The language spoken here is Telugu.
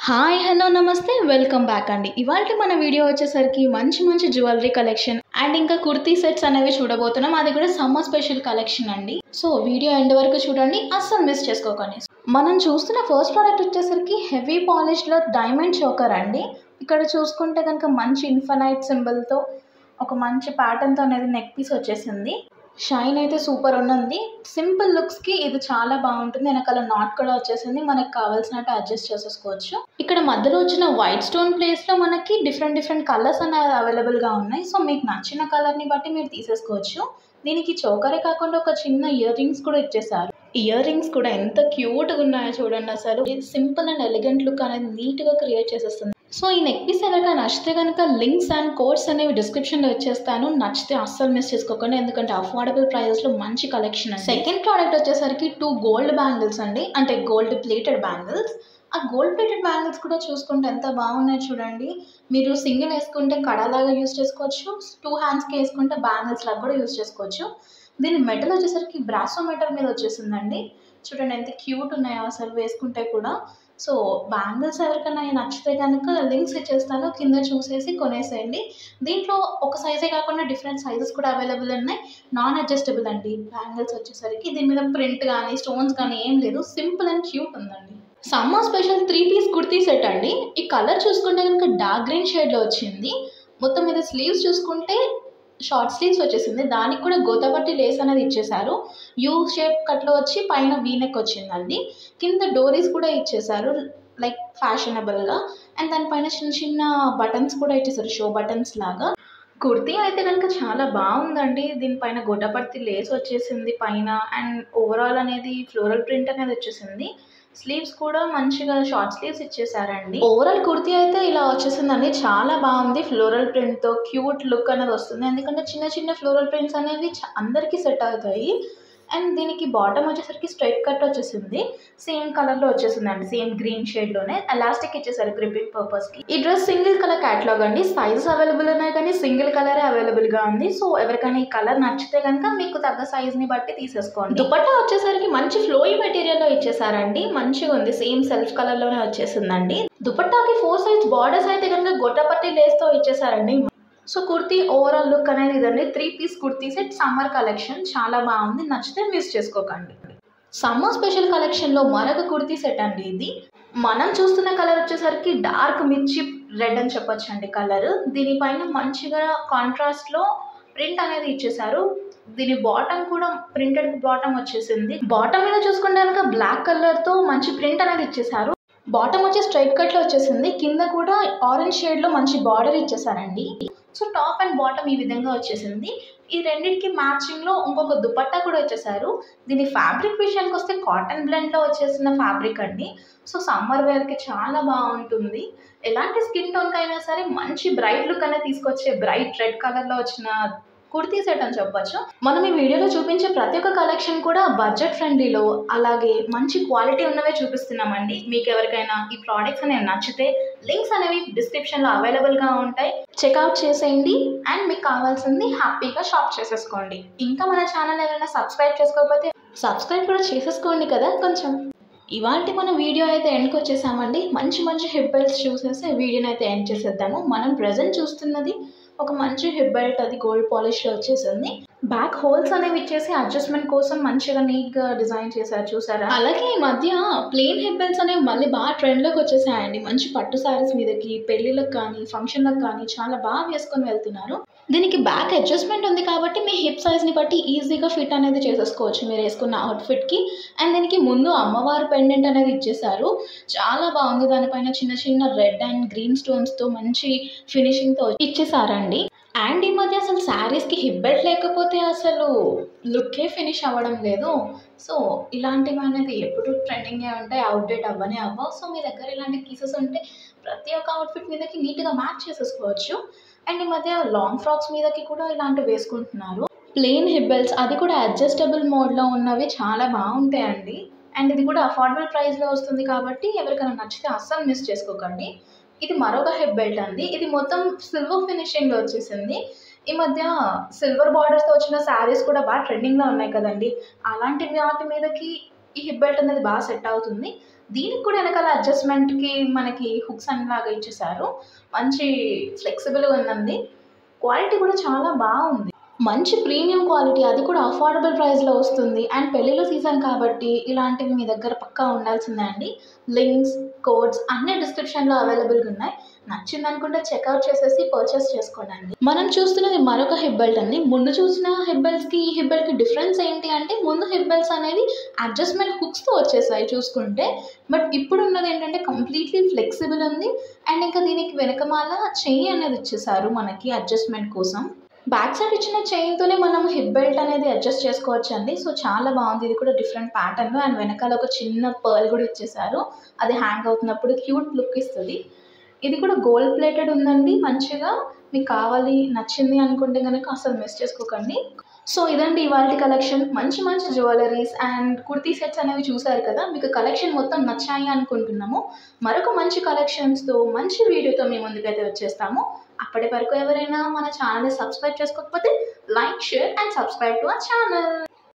హాయ్ హలో నమస్తే వెల్కమ్ బ్యాక్ అండి. ఇవాళ మన వీడియో వచ్చేసరికి మంచి మంచి జ్యువెలరీ కలెక్షన్ అండ్ ఇంకా కుర్తీ సెట్స్ అనేవి చూడబోతున్నాం. అది కూడా సమ్మర్ స్పెషల్ కలెక్షన్ అండి. సో వీడియో ఎండ్ వరకు చూడండి, అస్సలు మిస్ చేసుకోకండి. మనం చూస్తున్న ఫస్ట్ ప్రోడక్ట్ వచ్చేసరికి హెవీ పాలిష్లో డైమండ్ చోకర్ అండి. ఇక్కడ చూసుకుంటే కనుక మంచి ఇన్ఫనైట్ సింబల్తో ఒక మంచి ప్యాటర్న్తో అనేది నెక్ పీస్ వచ్చేసింది. షైన్ అయితే సూపర్ ఉన్నది. సింపుల్ లుక్స్కి ఇది చాలా బాగుంటుంది. వెనకాల నాట్ కూడా వచ్చేసింది, మనకు కావాల్సినట్టు అడ్జస్ట్ చేసేసుకోవచ్చు. ఇక్కడ మధ్యలో వచ్చిన వైట్ స్టోన్ ప్లేస్లో మనకి డిఫరెంట్ కలర్స్ అనేవి అవైలబుల్గా ఉన్నాయి. సో మీకు నచ్చిన కలర్ని బట్టి మీరు తీసేసుకోవచ్చు. దీనికి చోకరే కాకుండా ఒక చిన్న ఇయర్ రింగ్స్ కూడా ఇచ్చేసారు. ఇయర్ రింగ్స్ కూడా ఎంత క్యూట్గా ఉన్నాయో చూడండి. అసలు ఇది సింపుల్ అండ్ ఎలిగెంట్ లుక్ అనేది నీట్గా క్రియేట్ చేసేస్తుంది. సో ఈ నెక్ పీస్ ఎవరికైనా నచ్చితే కనుక లింక్స్ అండ్ కోడ్స్ అనేవి డిస్క్రిప్షన్లో ఇచ్చేస్తాను. నచ్చితే అస్సలు మిస్ చేసుకోకండి, ఎందుకంటే అఫోర్డబుల్ ప్రైజెస్లో మంచి కలెక్షన్. సెకండ్ ప్రోడక్ట్ వచ్చేసరికి 2 గోల్డ్ బ్యాంగిల్స్ అండి, అంటే గోల్డ్ ప్లేటెడ్ బ్యాంగిల్స్. ఆ గోల్డ్ ప్లేటెడ్ బ్యాంగిల్స్ కూడా చూసుకుంటే ఎంత బాగున్నాయి చూడండి. మీరు సింగిల్ వేసుకుంటే కడాలాగా యూజ్ చేసుకోవచ్చు, 2 హ్యాండ్స్కి వేసుకుంటే బ్యాంగిల్స్ లాగా కూడా యూజ్ చేసుకోవచ్చు. దీని మెటల్ వచ్చేసరికి బ్రాసో మెటల్ మీద వచ్చేసిందండి. చూడండి ఎంత క్యూట్ ఉన్నాయో అసలు వేసుకుంటే కూడా. సో బ్యాంగిల్స్ ఎవరికైనా నచ్చితే కనుక లింక్స్ ఇచ్చేస్తాను, కింద చూసేసి కొనేసేయండి. దీంట్లో ఒక సైజే కాకుండా డిఫరెంట్ సైజెస్ కూడా అవైలబుల్ ఉన్నాయి. నాన్ అడ్జస్టబుల్ అండి బ్యాంగిల్స్ వచ్చేసరికి. దీని మీద ప్రింట్ కానీ స్టోన్స్ కానీ ఏం లేదు, సింపుల్ అండ్ క్యూట్ ఉందండి. Summer special 3 piece kurti set అండి. ఈ కలర్ చూసుకుంటే కనుక డార్క్ గ్రీన్ షేడ్లో వచ్చింది. మొత్తం మీద స్లీవ్స్ చూసుకుంటే షార్ట్ స్లీవ్స్ వచ్చేసింది. దానికి కూడా గోతాపట్టి లేస్ అనేది ఇచ్చేసారు. యూ షేప్ కట్లో వచ్చి పైన వీనెక్ వచ్చిందండి. కింద డోరీస్ కూడా ఇచ్చేసారు లైక్ ఫ్యాషనబుల్గా. అండ్ దానిపైన చిన్న బటన్స్ కూడా ఇచ్చేసారు, షో బటన్స్ లాగా. కుర్తీ అయితే కనుక చాలా బాగుందండి. దీనిపైన గోటాపత్తి లేస్ వచ్చేసింది పైన. అండ్ ఓవరాల్ అనేది ఫ్లోరల్ ప్రింట్ అనేది వచ్చేసింది. స్లీవ్స్ కూడా మంచిగా షార్ట్ స్లీవ్స్ ఇచ్చేసారండి. ఓవరాల్ కుర్తీ అయితే ఇలా వచ్చేసిందండి, చాలా బాగుంది. ఫ్లోరల్ ప్రింట్తో క్యూట్ లుక్ అనేది వస్తుంది, ఎందుకంటే చిన్న ఫ్లోరల్ ప్రింట్స్ అనేవి అందరికీ సెట్ అవుతాయి. అండ్ దీనికి బాటమ్ వచ్చేసరికి స్ట్రైట్ కట్ వచ్చేసింది, సేమ్ కలర్లో వచ్చేసిందండి, సేమ్ గ్రీన్ షేడ్లోనే. ఎలాస్టిక్ ఇచ్చేసారు గ్రిప్పింగ్ పర్పస్కి. ఈ డ్రెస్ సింగిల్ కలర్ క్యాటలాగ్ అండి. సైజెస్ అవైలబుల్ ఉన్నాయి కానీ సింగిల్ కలరే అవైలబుల్గా ఉంది. సో ఎవరికైనా ఈ కలర్ నచ్చితే కనుక మీకు తగ్గ సైజ్ని బట్టి తీసేసుకోండి. దుపట్టా వచ్చేసరికి మంచి ఫ్లోయి మెటీరియల్లో ఇచ్చేసారండి, మంచిగా ఉంది. సేమ్ సెల్ఫ్ కలర్లోనే వచ్చేసిందండి. దుపట్టాకి 4 సైజ్ బార్డర్స్ అయితే కనుక గొట్టపట్టి లేస్తో ఇచ్చేసారండి. సో కుర్తీ ఓవరాల్ లుక్ అనేది ఇదండి. 3 piece kurti set summer collection చాలా బాగుంది, నచ్చితే మిస్ చేసుకోకండి. సమ్మర్ స్పెషల్ కలెక్షన్లో మరొక కుర్తీ సెట్ అండి ఇది. మనం చూస్తున్న కలర్ వచ్చేసరికి డార్క్ మిర్చి రెడ్ అని చెప్పొచ్చు అండి కలర్. దీనిపైన మంచిగా కాంట్రాస్ట్లో ప్రింట్ అనేది ఇచ్చేసారు. దీని బాటమ్ కూడా ప్రింటెడ్ బాటమ్ వచ్చేసింది. బాటమ్ మీద చూసుకుంటే కనుక బ్లాక్ కలర్తో మంచి ప్రింట్ అనేది ఇచ్చేసారు. బాటమ్ వచ్చి స్ట్రైట్ కట్లో వచ్చేసింది. కింద కూడా ఆరెంజ్ షేడ్లో మంచి బార్డర్ ఇచ్చేసారండి. సో టాప్ అండ్ బాటమ్ ఈ విధంగా వచ్చేసింది. ఈ రెండింటికి మ్యాచింగ్లో ఇంకొక దుపట్టా కూడా వచ్చేసారు. దీని ఫ్యాబ్రిక్ విషయానికి వస్తే కాటన్ బ్లెండ్లో వచ్చేసిన ఫ్యాబ్రిక్ అండి. సో సమ్మర్ వేర్కి చాలా బాగుంటుంది. ఎలాంటి స్కిన్ టోన్కి అయినా సరే మంచి బ్రైట్ లుక్ అనేది తీసుకొచ్చే బ్రైట్ రెడ్ కలర్లో వచ్చిన కుర్తీ సెట్ అని చెప్పొచ్చు. మనం ఈ వీడియోలో చూపించే ప్రతి ఒక్క కలెక్షన్ కూడా బడ్జెట్ ఫ్రెండ్లీలో అలాగే మంచి క్వాలిటీ ఉన్నవే చూపిస్తున్నామండి. మీకు ఎవరికైనా ఈ ప్రోడక్ట్స్ అనేవి నచ్చితే లింక్స్ అనేవి డిస్క్రిప్షన్లో అవైలబుల్గా ఉంటాయి, చెక్అవుట్ చేసేయండి. అండ్ మీకు కావాల్సింది హ్యాపీగా షాప్ చేసేసుకోండి. ఇంకా మన ఛానల్ ఎవరైనా సబ్స్క్రైబ్ చేసుకోకపోతే సబ్స్క్రైబ్ కూడా చేసేసుకోండి కదా కొంచెం. ఇవాళ మన వీడియో అయితే ఎండ్కి వచ్చేసామండి. మంచి హిప్ బెల్ట్స్ చూసేసి వీడియోని అయితే ఎండ్ చేసేద్దాము. మనం ప్రజెంట్ చూస్తున్నది ఒక మంచి హిప్ బెల్ట్, అది గోల్డ్ పాలిష్లో వచ్చేసింది. బ్యాక్ హోల్స్ అనేవి ఇచ్చేసి అడ్జస్ట్మెంట్ కోసం మంచిగా నీట్గా డిజైన్ చేశారు, చూసారా. అలాగే ఈ మధ్య ప్లెయిన్ హిప్ బెల్ట్స్ అనేవి మళ్ళీ బాగా ట్రెండ్లోకి వచ్చేసాయండి. మంచి పట్టు శారీస్ మీదకి, పెళ్ళిళ్ళకి కానీ ఫంక్షన్లకు కానీ చాలా బాగా వేసుకొని వెళ్తున్నారు. దీనికి బ్యాక్ అడ్జస్ట్మెంట్ ఉంది కాబట్టి మీ హిప్ సైజ్ని బట్టి ఈజీగా ఫిట్ అనేది చేసేసుకోవచ్చు మీరు వేసుకున్న అవుట్ఫిట్కి. అండ్ దీనికి ముందు అమ్మవారు పెండెంట్ అనేది ఇచ్చేసారు, చాలా బాగుంది. దానిపైన చిన్న రెడ్ అండ్ గ్రీన్ స్టోన్స్తో మంచి ఫినిషింగ్తో ఇచ్చేసారండి. అండ్ ఈ మధ్య అసలు శారీస్కి హిప్ బెల్ట్ లేకపోతే అసలు లుక్కే ఫినిష్ అవ్వడం లేదు. సో ఇలాంటివి అనేది ఎప్పుడు ట్రెండింగే ఉంటాయి, అవుట్డేట్ అవ్వనే అవ్వవు. సో మీ దగ్గర ఇలాంటి పీసెస్ ఉంటే ప్రతి ఒక్క అవుట్ఫిట్ మీదకి నీట్గా మ్యాచ్ చేసేసుకోవచ్చు. అండ్ ఈ మధ్య లాంగ్ ఫ్రాక్స్ మీదకి కూడా ఇలాంటివి వేసుకుంటున్నారు. ప్లెయిన్ హిప్ బెల్ట్స్, అది కూడా అడ్జస్టబుల్ మోడ్లో ఉన్నవి చాలా బాగుంటాయండి. అండ్ ఇది కూడా అఫోర్డబుల్ ప్రైస్లో వస్తుంది కాబట్టి ఎవరికైనా నచ్చితే అస్సలు మిస్ చేసుకోకండి. ఇది మరొక హిప్ బెల్ట్ అండి. ఇది మొత్తం సిల్వర్ ఫినిషింగ్లో వచ్చేసింది. ఈ మధ్య సిల్వర్ బార్డర్స్తో వచ్చిన శారీస్ కూడా బాగా ట్రెండింగ్లో ఉన్నాయి కదండి. అలాంటి వాటి మీదకి ఈ హిప్ బెల్ట్ అనేది బాగా సెట్ అవుతుంది. దీనికి కూడా వెనకాల అడ్జస్ట్మెంట్కి మనకి హుక్స్ లాగా ఇచ్చేసారు. మంచి ఫ్లెక్సిబుల్గా ఉందండి. క్వాలిటీ కూడా చాలా బాగుంది. మంచి ప్రీమియం క్వాలిటీ, అది కూడా అఫోర్డబుల్ ప్రైస్లో వస్తుంది. అండ్ పెళ్ళిళ్ళ సీజన్ కాబట్టి ఇలాంటివి మీ దగ్గర పక్కా ఉండాల్సిందే అండి. లింక్స్, కోడ్స్ అన్ని డిస్క్రిప్షన్లో అవైలబుల్గా ఉన్నాయి. నచ్చిందనుకుంటే చెక్అవుట్ చేసేసి పర్చేస్ చేసుకోండి. మనం చూస్తున్నది మరొక హిప్ బెల్ట్ అండి. ముందు చూసిన హిప్ బెల్ట్స్కి ఈ హిప్ బెల్ట్కి డిఫరెన్స్ ఏంటి అంటే, ముందు హిప్ బెల్ట్స్ అనేవి అడ్జస్ట్మెంట్ హుక్స్తో వచ్చేసాయి చూసుకుంటే. బట్ ఇప్పుడు ఉన్నది ఏంటంటే కంప్లీట్లీ ఫ్లెక్సిబుల్ ఉంది. అండ్ ఇంకా దీనికి వెనకమాల చెయ్యి అనేది ఇచ్చేసారు మనకి అడ్జస్ట్మెంట్ కోసం. బ్యాక్ సైడ్ ఇచ్చిన చైన్తోనే మనం హిప్ బెల్ట్ అనేది అడ్జస్ట్ చేసుకోవచ్చు అండి. సో చాలా బాగుంది. ఇది కూడా డిఫరెంట్ ప్యాటర్న్లో, అండ్ వెనకాల ఒక చిన్న పర్ల్ కూడా ఇచ్చేసారు. అది హ్యాంగ్ అవుతున్నప్పుడు క్యూట్ లుక్ ఇస్తుంది. ఇది కూడా గోల్డ్ ప్లేటెడ్ ఉందండి. మంచిగా మీకు కావాలి, నచ్చింది అనుకుంటే కనుక అసలు మిస్ చేసుకోకండి. సో ఇదండి ఇవాల్టి కలెక్షన్. మంచి మంచి జ్యువెలరీస్ అండ్ కుర్తీ సెట్స్ అనేవి చూసారు కదా. మీకు కలెక్షన్ మొత్తం నచ్చాయి అనుకుంటున్నాము. మరొక మంచి కలెక్షన్స్తో మంచి వీడియోతో మీ ముందుకైతే వచ్చేస్తాము. అప్పటి వరకు ఎవరైనా మన ఛానల్ని సబ్స్క్రైబ్ చేసుకోకపోతే like, share and subscribe to our channel.